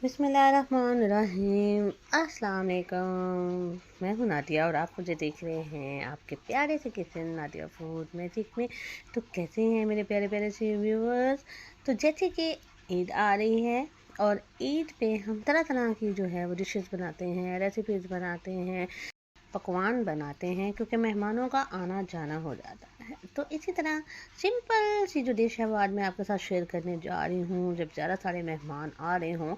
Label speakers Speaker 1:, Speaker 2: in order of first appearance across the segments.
Speaker 1: बिस्मिल्लाहिर्रहमानिर्रहीम। अस्सलाम वालेकुम। मैं हूँ नादिया और आप मुझे देख रहे हैं आपके प्यारे से किचन नादिया फूड मैजिक में। तो कैसे हैं मेरे प्यारे प्यारे से व्यूअर्स। तो जैसे कि ईद आ रही है और ईद पे हम तरह तरह की जो है वो डिशेस बनाते हैं, रेसिपीज़ बनाते हैं, पकवान बनाते हैं, क्योंकि मेहमानों का आना जाना हो जाता है। तो इसी तरह सिंपल सी जो डिश है वो आज मैं आपके साथ शेयर करने जा रही हूँ। जब ज़्यादा सारे मेहमान आ रहे हों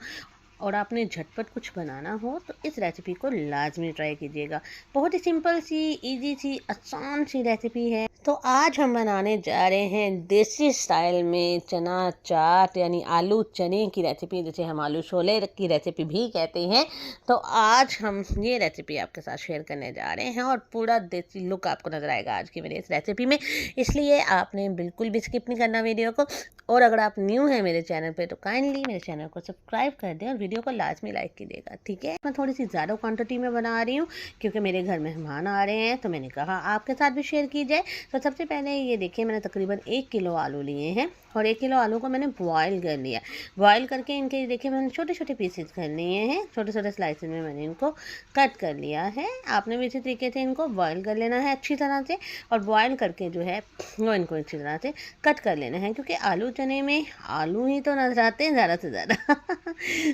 Speaker 1: और आपने झटपट कुछ बनाना हो तो इस रेसिपी को लाजमी ट्राई कीजिएगा। बहुत ही सिंपल सी, इजी सी, आसान सी रेसिपी है। तो आज हम बनाने जा रहे हैं देसी स्टाइल में चना चाट, यानी आलू चने की रेसिपी, जिसे हम आलू छोले की रेसिपी भी कहते हैं। तो आज हम ये रेसिपी आपके साथ शेयर करने जा रहे हैं और पूरा देसी लुक आपको नजर आएगा आज की मेरी इस रेसिपी में, इसलिए आपने बिल्कुल भी स्किप नहीं करना वीडियो को। और अगर आप न्यू हैं मेरे चैनल पे तो काइंडली मेरे चैनल को सब्सक्राइब कर दें और वीडियो को लाजमी लाइक कीजिएगा, ठीक है। मैं थोड़ी सी ज़्यादा क्वांटिटी में बना रही हूँ क्योंकि मेरे घर मेहमान आ रहे हैं, तो मैंने कहा आपके साथ भी शेयर की जाए। तो सबसे पहले ये देखिए, मैंने तकरीबन 1 किलो आलू लिए हैं और 1 किलो आलू को मैंने बॉयल कर लिया। बॉयल करके इनके देखिए मैंने छोटे छोटे पीसेस कर लिए हैं, छोटे छोटे स्लाइसेस में मैंने इनको कट कर लिया है। आपने भी इसी तरीके से इनको बॉयल कर लेना है अच्छी तरह से, और बॉयल करके जो है वो इनको अच्छी तरह से कट कर लेना है, क्योंकि आलू चने में आलू ही तो नजर आते हैं ज़्यादा से ज़्यादा।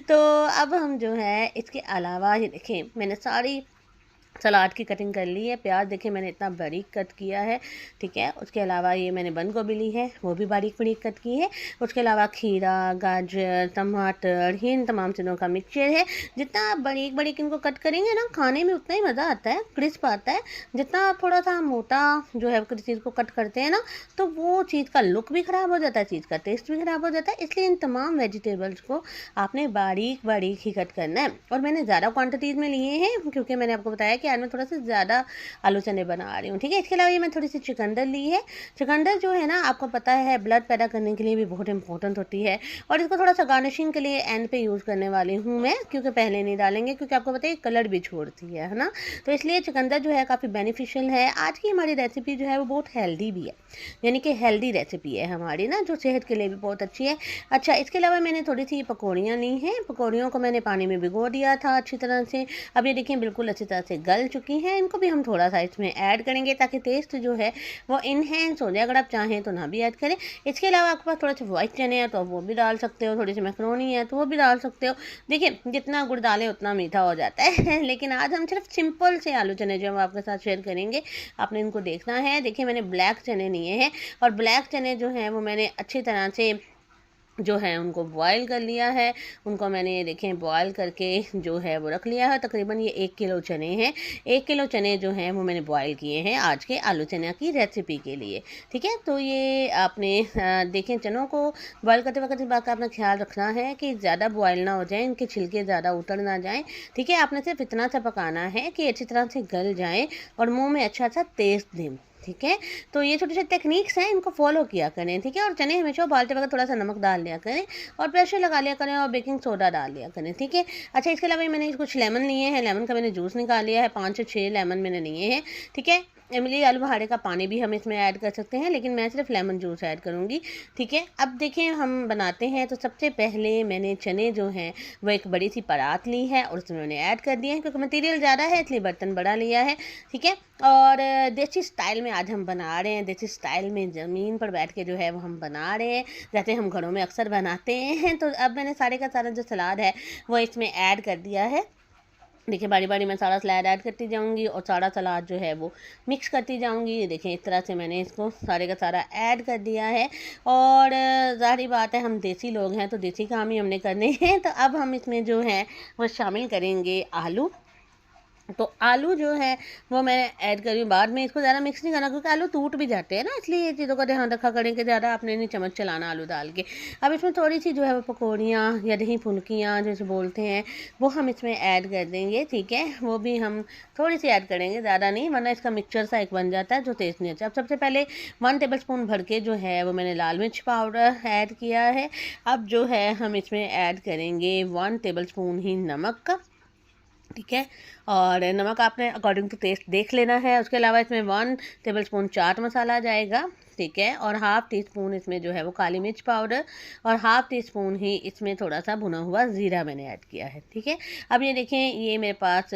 Speaker 1: तो अब हम जो है इसके अलावा ये देखें मैंने सारी सलाद की कटिंग कर ली है। प्याज देखिए मैंने इतना बारीक कट किया है, ठीक है। उसके अलावा ये मैंने बंद गोभी ली है, वो भी बारीक बारीक कट की है। उसके अलावा खीरा, गाजर, टमाटर, ये इन तमाम चीज़ों का मिक्सचर है। जितना आप बारीक बारीक इनको कट करेंगे ना, खाने में उतना ही मज़ा आता है, क्रिस्प आता है। जितना आप थोड़ा सा मोटा जो है किसी चीज़ को कट करते हैं ना, तो वो चीज़ का लुक भी ख़राब हो जाता है, चीज़ का टेस्ट भी ख़राब हो जाता है। इसलिए इन तमाम वेजिटेबल्स को आपने बारीक बारीक ही कट करना है। और मैंने ज़्यादा क्वांटिटीज़ में लिए हैं क्योंकि मैंने आपको बताया कि आज मैं थोड़ा सा ज़्यादा आलू चने बना रही हूँ, ठीक है। इसके अलावा ये मैं थोड़ी सी चुकंदर ली है। चुकंदर जो है ना, आपको पता है ब्लड पैदा करने के लिए भी बहुत इंपॉर्टेंट होती है, और इसको थोड़ा सा गार्निशिंग के लिए एंड पे यूज़ करने वाली हूँ मैं, क्योंकि पहले नहीं डालेंगे, क्योंकि आपको पता है कलर भी छोड़ती है ना। तो इसलिए चुकंदर जो है काफ़ी बेनिफिशियल है। आज की हमारी रेसिपी जो है वो बहुत हेल्दी भी है, यानी कि हेल्दी रेसिपी है हमारी ना, जो सेहत के लिए भी बहुत अच्छी है। अच्छा, इसके अलावा मैंने थोड़ी सी पकौड़ियाँ ली हैं। पकौड़ियों को मैंने पानी में भिगो दिया था अच्छी तरह से। अब ये देखिए बिल्कुल अच्छी तरह से गल चुकी हैं। इनको भी हम थोड़ा सा इसमें ऐड करेंगे ताकि टेस्ट जो है वो इनहेंस हो जाए। अगर आप चाहें तो ना भी ऐड करें। इसके अलावा आपके पास थोड़ा सा वाइट चने हैं तो वो भी डाल सकते हो, थोड़ी सी मैक्रोनी है तो वो भी डाल सकते हो। देखिए जितना गुड़ डालें उतना मीठा हो जाता है। लेकिन आज हम सिर्फ सिंपल से आलू चने जो हम आपके साथ शेयर करेंगे, आपने इनको देखना है। देखिए मैंने ब्लैक चने लिए हैं, और ब्लैक चने जो हैं वो मैंने अच्छी तरह से जो है उनको बॉयल कर लिया है। उनको मैंने ये देखें बॉयल करके जो है वो रख लिया है। तकरीबन ये 1 किलो चने हैं। 1 किलो चने जो हैं वो मैंने बॉयल किए हैं आज के आलू चना की रेसिपी के लिए, ठीक है। तो ये आपने देखें चनों को बॉयल करते वक्त इस बात का अपना ख्याल रखना है कि ज़्यादा बॉयल ना हो जाए, इनके छिलके ज़्यादा उतर ना जाएँ, ठीक है। आपने सिर्फ इतना सा पकाना है कि अच्छी तरह से गल जाएँ और मुँह में अच्छा सा टेस्ट दें, ठीक है। तो ये छोटे छोटे टेक्निक्स हैं, इनको फॉलो किया करें, ठीक है। और चने हमेशा उबालते वक्त थोड़ा सा नमक डाल लिया करें और प्रेशर लगा लिया करें और बेकिंग सोडा डाल लिया करें, ठीक है। अच्छा, इसके अलावा मैंने कुछ लेमन लिए हैं। लेमन का मैंने जूस निकाल लिया है, 5 से 6 लेमन मैंने लिए हैं, ठीक है। इमली आलू बुखारे का पानी भी हम इसमें ऐड कर सकते हैं, लेकिन मैं सिर्फ लेमन जूस ऐड करूँगी, ठीक है। अब देखें हम बनाते हैं। तो सबसे पहले मैंने चने जो हैं वो एक बड़ी सी परात ली है और उसमें मैंने ऐड कर दिया है, क्योंकि मटीरियल ज़्यादा है इसलिए बर्तन बड़ा लिया है, ठीक है। और देसी स्टाइल में आज हम बना रहे हैं, देसी स्टाइल में ज़मीन पर बैठ के जो है वो हम बना रहे हैं, जैसे हम घरों में अक्सर बनाते हैं। तो अब मैंने सारे का सारा जो सलाद है वो इसमें ऐड कर दिया है। देखिए बारी बारी मैं सारा सलाद ऐड करती जाऊंगी और सारा सलाद जो है वो मिक्स करती जाऊंगी। ये देखें इस तरह से मैंने इसको सारे का सारा ऐड कर दिया है। और ज़ाहिर बात है हम देसी लोग हैं तो देसी काम ही हमने करने हैं। तो अब हम इसमें जो है वो शामिल करेंगे आलू। तो आलू जो है वो मैं ऐड करी हूँ बाद में, इसको ज़्यादा मिक्स नहीं करना क्योंकि आलू टूट भी जाते हैं ना, इसलिए ये चीज़ों का ध्यान रखा करें कि ज़्यादा आपने नहीं चम्मच चलाना आलू डाल के। अब इसमें थोड़ी सी जो है वो पकौड़ियाँ या दही फुल्कियाँ जैसे बोलते हैं वो हम इसमें ऐड कर देंगे, ठीक है। वो भी हम थोड़ी सी ऐड करेंगे, ज़्यादा नहीं, वरना इसका मिक्सचर सा एक बन जाता है जो टेस्ट नहीं अच्छा। अब सबसे पहले 1 टेबल स्पून भर के जो है वो मैंने लाल मिर्च पाउडर ऐड किया है। अब जो है हम इसमें ऐड करेंगे 1 टेबल स्पून ही नमक का, ठीक है। और नमक आपने अकॉर्डिंग टू टेस्ट देख लेना है। उसके अलावा इसमें 1 टेबल स्पून चाट मसाला जाएगा, ठीक है, और हाफ़ टी स्पून इसमें जो है वो काली मिर्च पाउडर और हाफ़ टी स्पून ही इसमें थोड़ा सा भुना हुआ ज़ीरा मैंने ऐड किया है। ठीक है, अब ये देखें, ये मेरे पास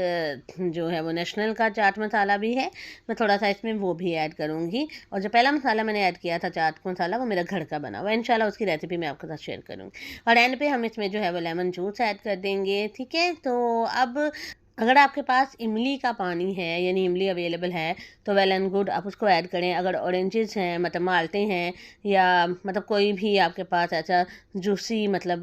Speaker 1: जो है वो नेशनल का चाट मसाला भी है, मैं थोड़ा सा इसमें वो भी ऐड करूँगी। और जो पहला मसाला मैंने ऐड किया था चाट मसाला, वो मेरा घर का बना हुआ है, इंशाल्लाह उसकी रेसिपी मैं आपके साथ शेयर करूँगी। और एंड पे हम इसमें जो है वो लेमन जूस ऐड कर देंगे। ठीक है, तो अब अगर आपके पास इमली का पानी है, यानी इमली अवेलेबल है, तो वेल एंड गुड, आप उसको ऐड करें। अगर ऑरेंजेस हैं, मतलब माल्टे हैं, या मतलब कोई भी आपके पास ऐसा जूसी मतलब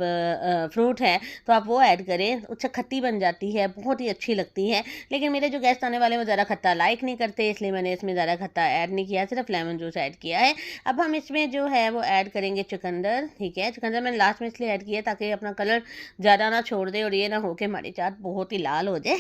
Speaker 1: फ्रूट है, तो आप वो ऐड करें, उससे खट्टी बन जाती है, बहुत ही अच्छी लगती है। लेकिन मेरे जो गेस्ट आने वाले वो ज़्यादा खट्टा लाइक नहीं करते, इसलिए मैंने इसमें ज़्यादा खट्टा ऐड नहीं किया, सिर्फ लेमन जूस ऐड किया है। अब हम इसमें जो है वो ऐड करेंगे चुकंदर। ठीक है, चुकंदर मैंने लास्ट में इसलिए ऐड किया ताकि अपना कलर ज़्यादा ना छोड़ दे और ये ना हो कि हमारी चाट बहुत ही लाल हो जाए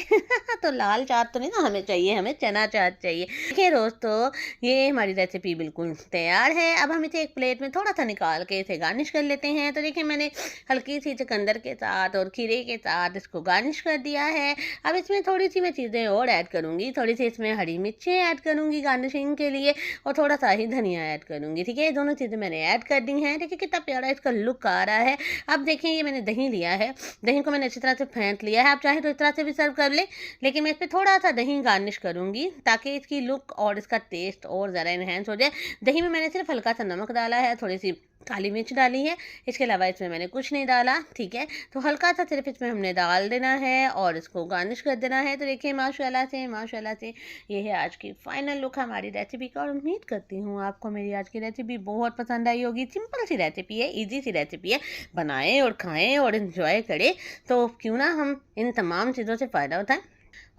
Speaker 1: तो लाल चाट तो नहीं ना हमें चाहिए, हमें चना चाट चाहिए। देखिए दोस्तों, ये हमारी रेसिपी बिल्कुल तैयार है। अब हम इसे एक प्लेट में थोड़ा सा निकाल के इसे गार्निश कर लेते हैं। तो देखिए, मैंने हल्की सी चुकंदर के साथ और खीरे के साथ इसको गार्निश कर दिया है। अब इसमें थोड़ी सी मैं चीज़ें और ऐड करूँगी, थोड़ी सी इसमें हरी मिर्चें ऐड करूँगी गार्निशिंग के लिए, और थोड़ा सा ही धनिया ऐड करूँगी। ठीक है, ये दोनों चीज़ें मैंने ऐड कर दी हैं। देखिए कितना प्यारा इसका लुक आ रहा है। अब देखिए, ये मैंने दही लिया है, दही को मैंने अच्छी तरह से फेंट लिया है। आप चाहे तो इस तरह से भी सर्व कर ले, लेकिन मैं इस पर थोड़ा सा दही गार्निश करूँगी ताकि इसकी लुक और इसका टेस्ट और ज़्यादा इन्हेंस हो जाए। दही में मैंने सिर्फ हल्का सा नमक डाला है, थोड़ी सी काली मिर्च डाली है, इसके अलावा इसमें मैंने कुछ नहीं डाला। ठीक है, तो हल्का सा सिर्फ इसमें हमने डाल देना है और इसको गार्निश कर देना है। तो देखिए, माशाल्लाह से ये है आज की फाइनल लुक हमारी रेसिपी का। और उम्मीद करती हूँ आपको मेरी आज की रेसिपी बहुत पसंद आई होगी। सिंपल सी रेसिपी है, ईजी सी रेसिपी है, बनाएं और खाएं और इन्जॉय करें। तो क्यों ना हम इन तमाम चीज़ों से फ़ायदा उठाएं।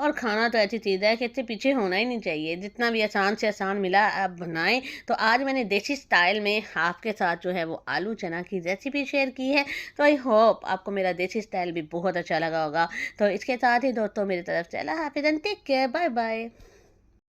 Speaker 1: और खाना तो ऐसी चीज़ है कि इससे पीछे होना ही नहीं चाहिए, जितना भी आसान से आसान मिला आप बनाएं। तो आज मैंने देसी स्टाइल में आपके साथ जो है वो आलू चना की रेसिपी शेयर की है। तो आई होप आपको मेरा देसी स्टाइल भी बहुत अच्छा लगा होगा। तो इसके साथ ही दोस्तों, मेरी तरफ से अल्लाह हाफिज़ and take care, bye bye.